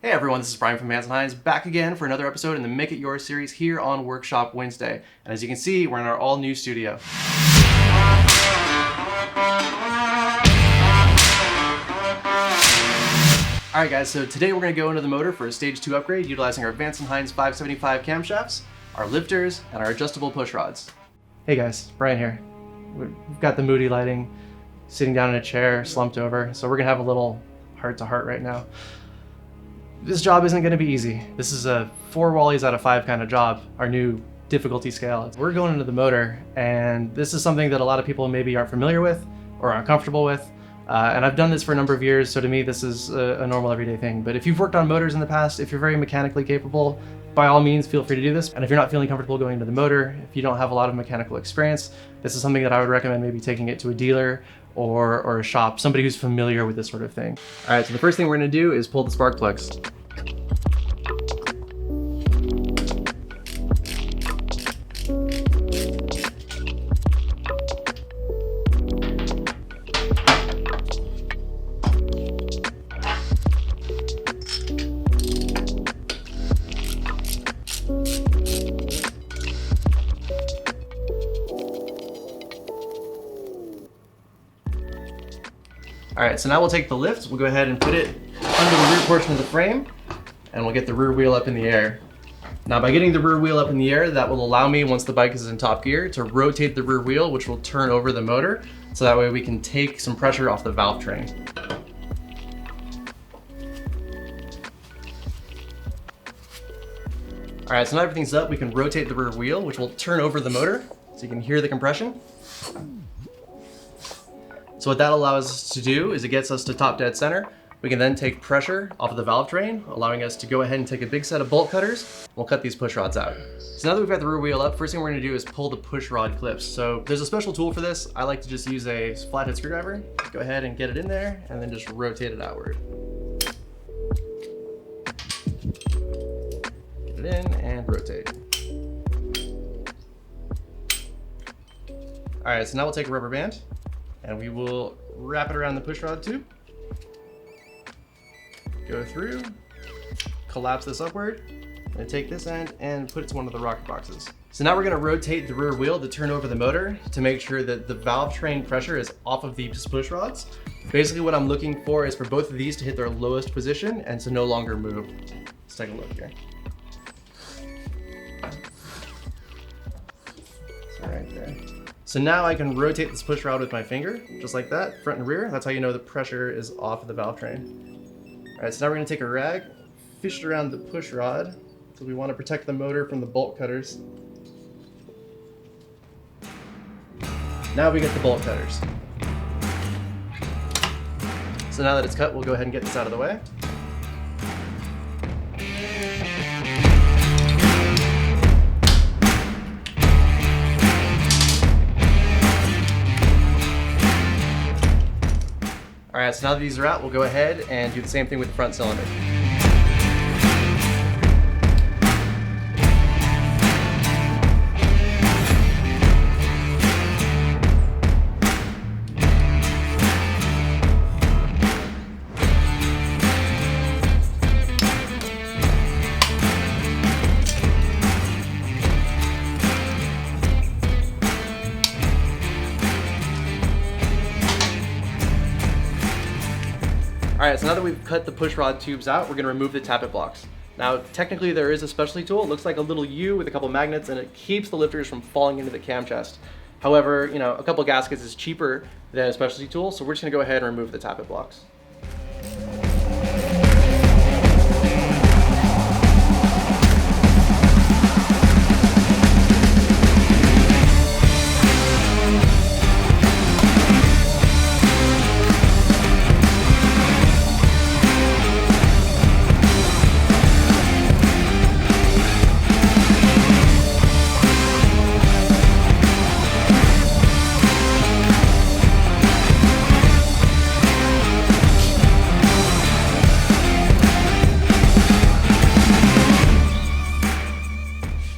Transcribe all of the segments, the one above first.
Hey everyone, this is Byron from Vance Hines, back again for another episode in the Make It Yours series here on Workshop Wednesday. And as you can see, we're in our all-new studio. Alright guys, so today we're going to go into the motor for a Stage 2 upgrade utilizing our Vance Hines 575 camshafts, our lifters, and our adjustable push rods. Hey guys, Brian here. We've got the moody lighting, sitting down in a chair, slumped over, so we're going to have a little heart-to-heart right now. This job isn't going to be easy. This is a 4 wallies out of 5 kind of job, our new difficulty scale. We're going into the motor, and this is something that a lot of people maybe aren't familiar with or aren't comfortable with. And I've done this for a number of years, so to me this is a normal everyday thing. But if you've worked on motors in the past, if you're very mechanically capable, by all means feel free to do this. And if you're not feeling comfortable going into the motor, if you don't have a lot of mechanical experience, this is something that I would recommend maybe taking it to a dealer or a shop, somebody who's familiar with this sort of thing. All right, so the first thing we're going to do is pull the spark plugs. All right, so now we'll take the lift, we'll go ahead and put it under the rear portion of the frame, and we'll get the rear wheel up in the air. Now by getting the rear wheel up in the air, that will allow me, once the bike is in top gear, to rotate the rear wheel, which will turn over the motor, so that way we can take some pressure off the valve train. All right, so now everything's up, we can rotate the rear wheel, which will turn over the motor, so you can hear the compression. So what that allows us to do is it gets us to top dead center. We can then take pressure off of the valve train, allowing us to go ahead and take a big set of bolt cutters. We'll cut these push rods out. So now that we've got the rear wheel up, first thing we're gonna do is pull the push rod clips. So there's a special tool for this. I like to just use a flathead screwdriver. Go ahead and get it in there and then just rotate it outward. Get it in and rotate. All right, so now we'll take a rubber band and we will wrap it around the push rod tube. Go through, collapse this upward, and take this end and put it to one of the rocker boxes. So now we're gonna rotate the rear wheel to turn over the motor to make sure that the valve train pressure is off of these push rods. Basically what I'm looking for is for both of these to hit their lowest position and to no longer move. Let's take a look here. So right there. So now I can rotate this push rod with my finger, just like that, front and rear. That's how you know the pressure is off of the valve train. All right, so now we're gonna take a rag, fish it around the push rod, because we wanna protect the motor from the bolt cutters. Now we get the bolt cutters. So now that it's cut, we'll go ahead and get this out of the way. All right, so now that these are out, we'll go ahead and do the same thing with the front cylinder. All right, so now that we've cut the push rod tubes out, we're gonna remove the tappet blocks. Now, technically there is a specialty tool. It looks like a little U with a couple magnets and it keeps the lifters from falling into the cam chest. However, you know, a couple gaskets is cheaper than a specialty tool, so we're just gonna go ahead and remove the tappet blocks.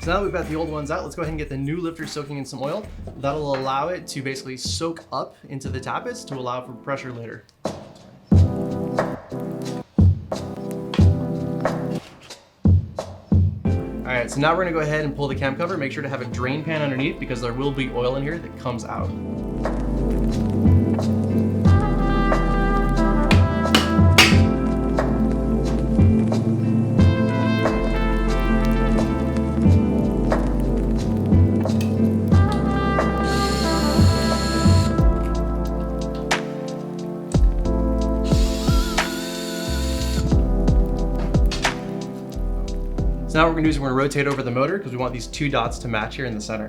So now that we've got the old ones out, let's go ahead and get the new lifter soaking in some oil. That'll allow it to basically soak up into the tappets to allow for pressure later. right, so now we're gonna go ahead and pull the cam cover. Make sure to have a drain pan underneath because there will be oil in here that comes out. So now what we're gonna do is we're gonna rotate over the motor because we want these two dots to match here in the center.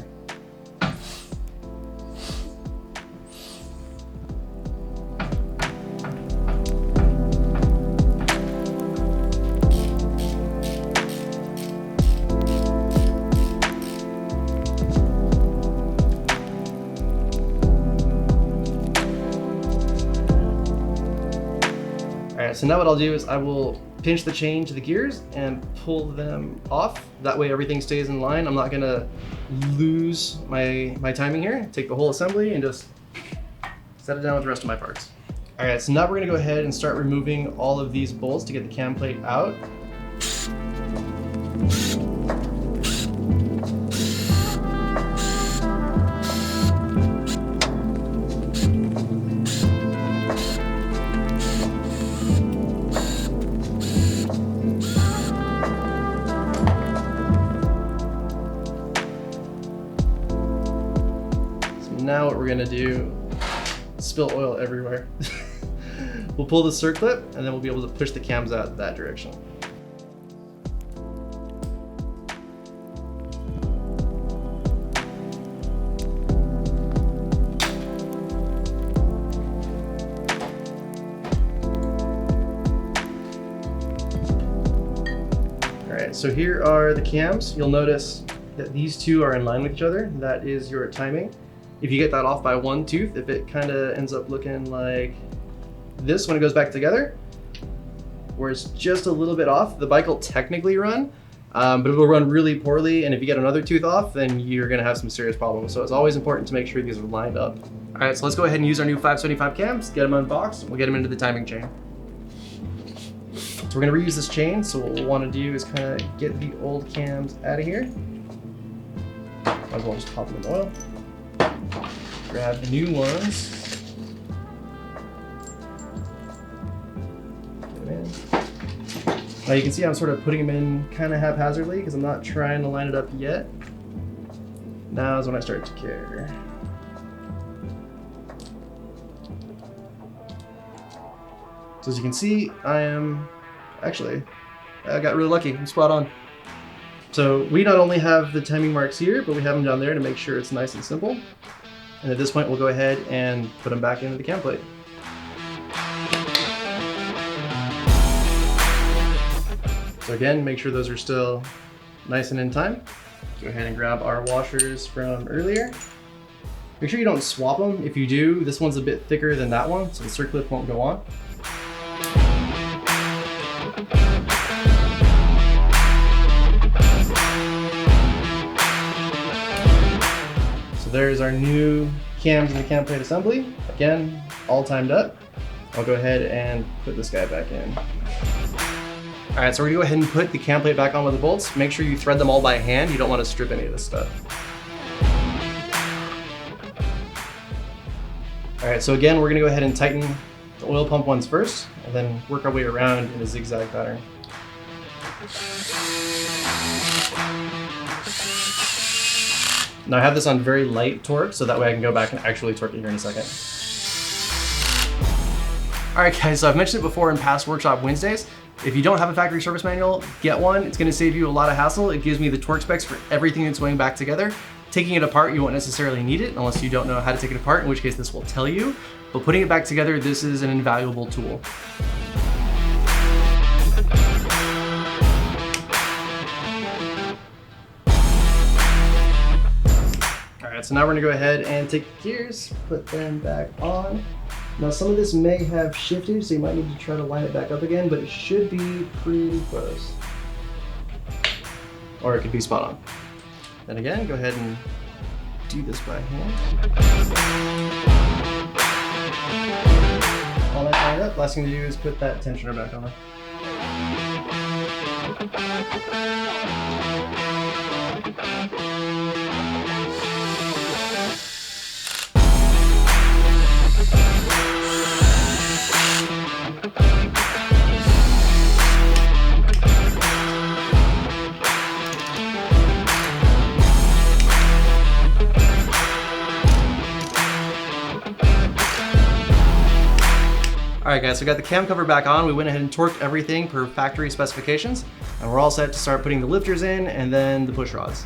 All right, so now what I'll do is I will pinch the chain to the gears and pull them off. That way everything stays in line. I'm not gonna lose my timing here. Take the whole assembly and just set it down with the rest of my parts. All right, so now we're gonna go ahead and start removing all of these bolts to get the cam plate out. Now what we're gonna do, spill oil everywhere. We'll pull the circlip and then we'll be able to push the cams out that direction. All right, so here are the cams. You'll notice that these two are in line with each other. That is your timing. If you get that off by one tooth, if it kind of ends up looking like this when it goes back together, where it's just a little bit off, the bike will technically run, but it will run really poorly. And if you get another tooth off, then you're gonna have some serious problems. So it's always important to make sure these are lined up. All right, so let's go ahead and use our new 575 cams, get them unboxed, and we'll get them into the timing chain. So we're gonna reuse this chain. So what we'll wanna do is kind of get the old cams out of here. Might as well just pop them in oil. Grab the new ones. Get them in. Now you can see I'm sort of putting them in kind of haphazardly because I'm not trying to line it up yet. Now is when I start to care. So as you can see, I got really lucky. I'm spot on. So we not only have the timing marks here, but we have them down there to make sure it's nice and simple. And at this point, we'll go ahead and put them back into the cam plate. So again, make sure those are still nice and in time. Go ahead and grab our washers from earlier. Make sure you don't swap them. If you do, this one's a bit thicker than that one, so the circlip won't go on. There's our new cams in the cam plate assembly. Again, all timed up. I'll go ahead and put this guy back in. All right, so we're gonna go ahead and put the cam plate back on with the bolts. Make sure you thread them all by hand. You don't want to strip any of this stuff. All right, so again, we're gonna go ahead and tighten the oil pump ones first, and then work our way around in a zigzag pattern. Now I have this on very light torque, so that way I can go back and actually torque it here in a second. All right guys, so I've mentioned it before in past Workshop Wednesdays. If you don't have a factory service manual, get one. It's gonna save you a lot of hassle. It gives me the torque specs for everything that's going back together. Taking it apart, you won't necessarily need it unless you don't know how to take it apart, in which case this will tell you. But putting it back together, this is an invaluable tool. So now we're gonna go ahead and take the gears, put them back on. Now some of this may have shifted, so you might need to try to line it back up again, but it should be pretty close. Or it could be spot on. Then again, go ahead and do this by hand. All that lined up, last thing to do is put that tensioner back on. All right guys, so we got the cam cover back on. We went ahead and torqued everything per factory specifications, and we're all set to start putting the lifters in and then the push rods.